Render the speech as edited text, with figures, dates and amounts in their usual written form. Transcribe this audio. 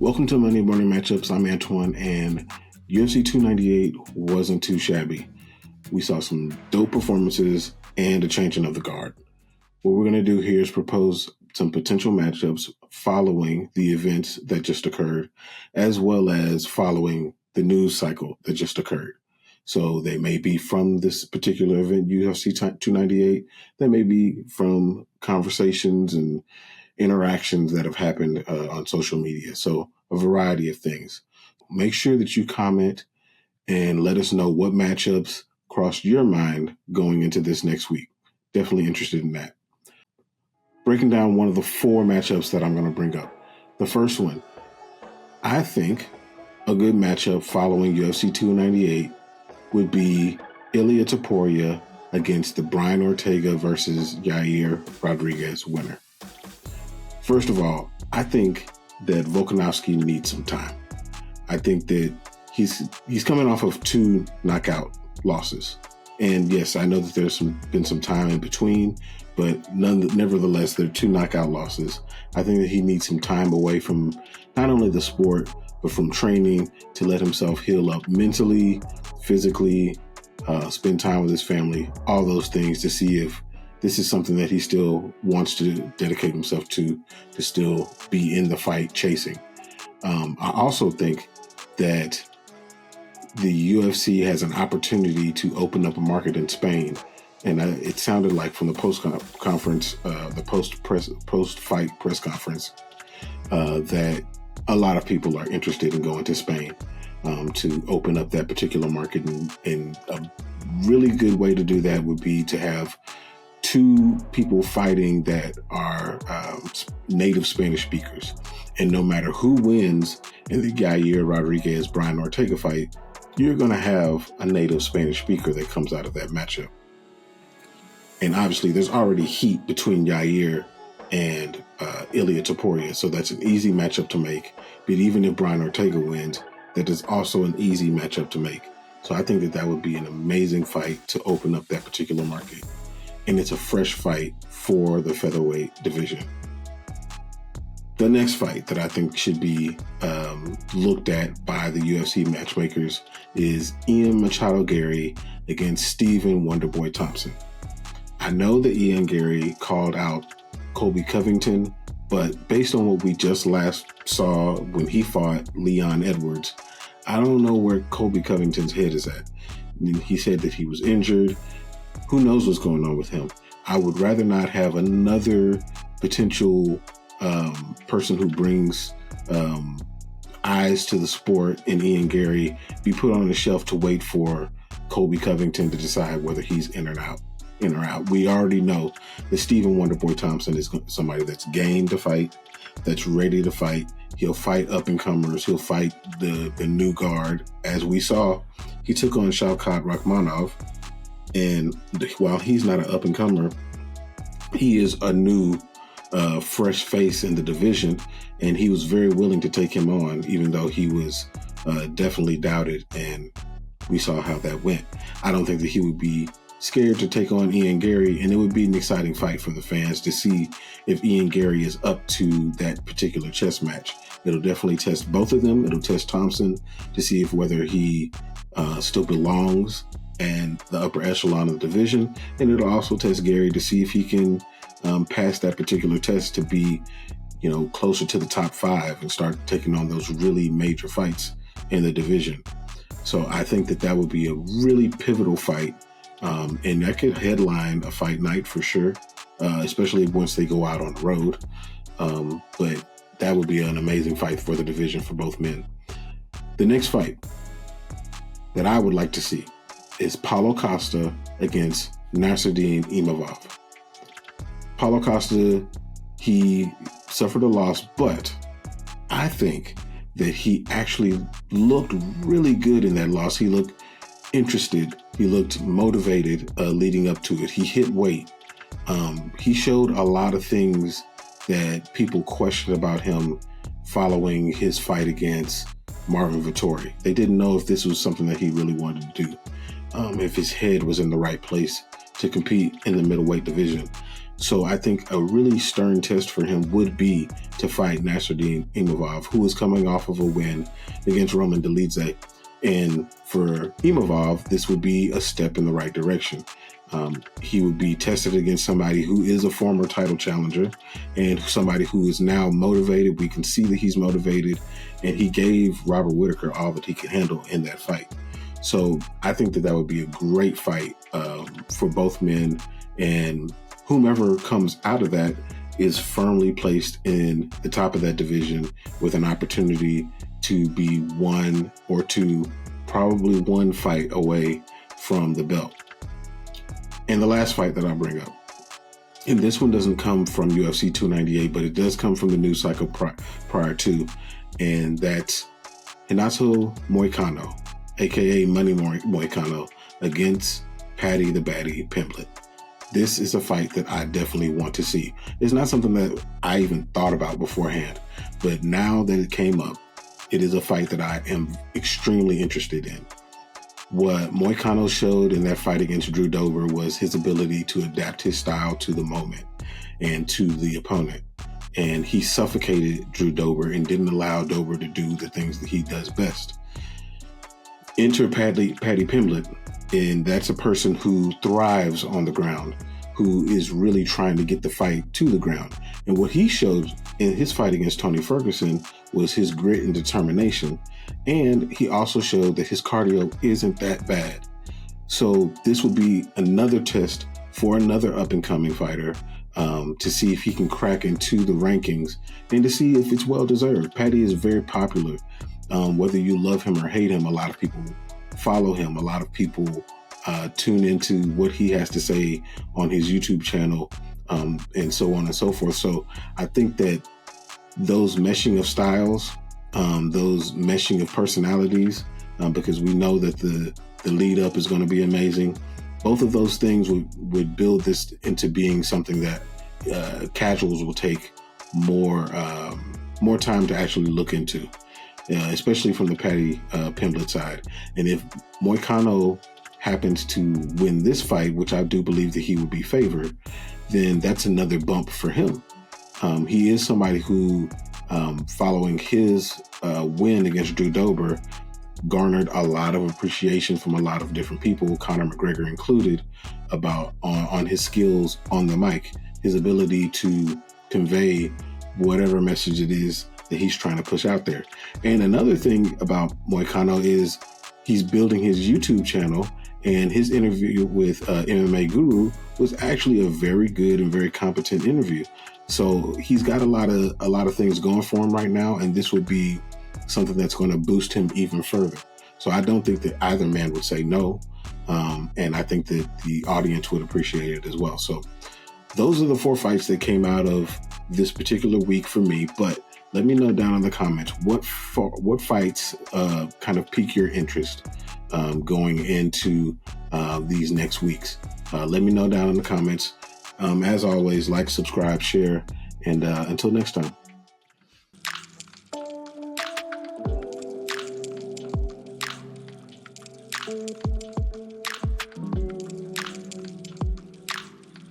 Welcome to Monday Morning Matchups. I'm Antwyn, and UFC 298 wasn't too shabby. We saw some dope performances and a changing of the guard. What we're going to do here is propose some potential matchups following the events that just occurred, as well as following the news cycle that just occurred. So they may be from this particular event, UFC 298. They may be from conversations and interactions that have happened on social media. So a variety of things. Make sure that you comment and let us know what matchups crossed your mind going into this next week. Definitely interested in that. Breaking down one of the four matchups that I'm going to bring up. The first one, I think a good matchup following UFC 298 would be Ilia Topuria against the Brian Ortega versus Yair Rodriguez winner. First of all, I think that Volkanovski needs some time. I think that he's coming off of 2 knockout losses. And yes, I know that there's been some time in between, but nevertheless, there are 2 knockout losses. I think that he needs some time away from not only the sport, but from training to let himself heal up mentally, physically, spend time with his family, all those things to see if this is something that he still wants to dedicate himself to still be in the fight chasing. I also think that the UFC has an opportunity to open up a market in Spain. And it sounded like from the post-conference, the post-fight press conference, that a lot of people are interested in going to Spain to open up that particular market. And a really good way to do that would be to have 2 people fighting that are native Spanish speakers. And no matter who wins in the Yair Rodriguez-Brian Ortega fight, you're going to have a native Spanish speaker that comes out of that matchup. And obviously, there's already heat between Yair and Ilia Topuria, so that's an easy matchup to make. But even if Brian Ortega wins, that is also an easy matchup to make. So I think that would be an amazing fight to open up that particular market. And it's a fresh fight for the featherweight division. The next fight that I think should be looked at by the UFC matchmakers is Ian Machado Gary against Stephen Wonderboy Thompson. I know that Ian Gary called out Colby Covington, but based on what we just last saw when he fought Leon Edwards, I don't know where Colby Covington's head is at. He said that he was injured. Who knows what's going on with him? I would rather not have another potential person who brings eyes to the sport in Ian Gary be put on the shelf to wait for Colby Covington to decide whether he's in or out. We already know that Stephen Wonderboy Thompson is somebody that's game to fight, that's ready to fight. He'll fight up-and-comers. He'll fight the new guard. As we saw, he took on Shavkat Rakhmonov. And while he's not an up-and-comer, he is a new, fresh face in the division, and he was very willing to take him on, even though he was definitely doubted, and we saw how that went. I don't think that he would be scared to take on Ian Gary, and it would be an exciting fight for the fans to see if Ian Gary is up to that particular chess match. It'll definitely test both of them. It'll test Thompson to see whether he still belongs and the upper echelon of the division. And it'll also test Gary to see if he can pass that particular test to be, closer to the top 5 and start taking on those really major fights in the division. So I think that would be a really pivotal fight. And that could headline a fight night for sure, especially once they go out on the road. But that would be an amazing fight for the division for both men. The next fight that I would like to see is Paulo Costa against Nasruddin Imavov. Paulo Costa, he suffered a loss, but I think that he actually looked really good in that loss. He looked interested. He looked motivated leading up to it. He hit weight. He showed a lot of things that people questioned about him following his fight against Marvin Vettori. They didn't know if this was something that he really wanted to do, if his head was in the right place to compete in the middleweight division. So I think a really stern test for him would be to fight Nasruddin Imavov, who is coming off of a win against Roman Dolidze. And for Imavov, this would be a step in the right direction. He would be tested against somebody who is a former title challenger and somebody who is now motivated. We can see that he's motivated, and he gave Robert Whittaker all that he could handle in that fight. So I think that would be a great fight for both men, and whomever comes out of that is firmly placed in the top of that division with an opportunity to be one or two, probably one fight away from the belt. And the last fight that I'll bring up, and this one doesn't come from UFC 298, but it does come from the news cycle prior to, and that's Renato Moicano, aka Money Moicano, against Paddy the Baddy Pimblett. This is a fight that I definitely want to see. It's not something that I even thought about beforehand, but now that it came up, it is a fight that I am extremely interested in. What Moicano showed in that fight against Drew Dober was his ability to adapt his style to the moment and to the opponent. And he suffocated Drew Dober and didn't allow Dober to do the things that he does best. Enter Paddy Pimblett, and that's a person who thrives on the ground, who is really trying to get the fight to the ground. And what he showed in his fight against Tony Ferguson was his grit and determination. And he also showed that his cardio isn't that bad. So this would be another test for another up-and-coming fighter to see if he can crack into the rankings and to see if it's well-deserved. Paddy is very popular. Whether you love him or hate him, a lot of people follow him. A lot of people tune into what he has to say on his YouTube channel, and so on and so forth. So I think that those meshing of styles, those meshing of personalities, because we know that the lead up is going to be amazing. Both of those things would build this into being something that casuals will take more time to actually look into. Especially from the Paddy Pimblett side. And if Moicano happens to win this fight, which I do believe that he would be favored, then that's another bump for him. He is somebody who, following his win against Drew Dober, garnered a lot of appreciation from a lot of different people, Conor McGregor included, about on his skills on the mic, his ability to convey whatever message it is that he's trying to push out there. And another thing about Moicano is he's building his YouTube channel, and his interview with MMA Guru was actually a very good and very competent interview. So he's got a lot of things going for him right now, and this would be something that's going to boost him even further. So I don't think that either man would say no, and I think that the audience would appreciate it as well. So those are the 4 fights that came out of this particular week for me. But let me know down in the comments what fights kind of pique your interest going into these next weeks. Let me know down in the comments. As always, like, subscribe, share, and until next time.